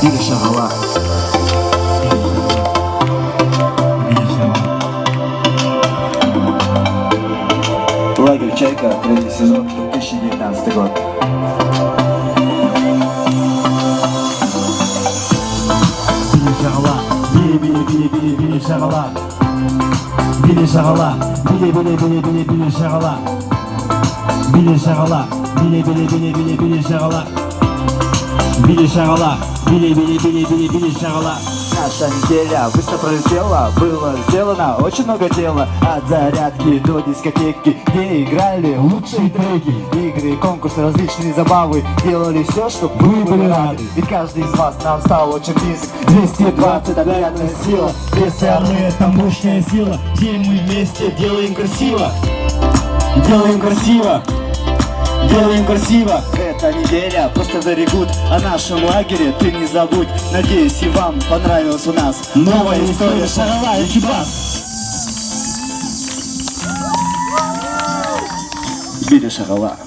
Били Шагала. Лагерь «Чайка», 3-й сезон, 2019 год. Били Шагала, били Шагала. Били Шагала, били Шагала. Били Шагала, били Шагала. Били Шагала, били Шагала. Наша неделя быстро пролетела, было сделано очень много дела. От зарядки до дискотеки, где играли лучшие треки. Игры, конкурсы, различные забавы, делали все, чтобы вы были рады. Ведь каждый из вас нам стал очень близок. 220 объятная сила, две стороны это мощная сила. Все мы вместе делаем красиво, делаем красиво. Делаем красиво. Эта неделя просто very good. О нашем лагере ты не забудь. Надеюсь, и вам понравилась у нас новая история Шагала и Чебас. Били Шагала.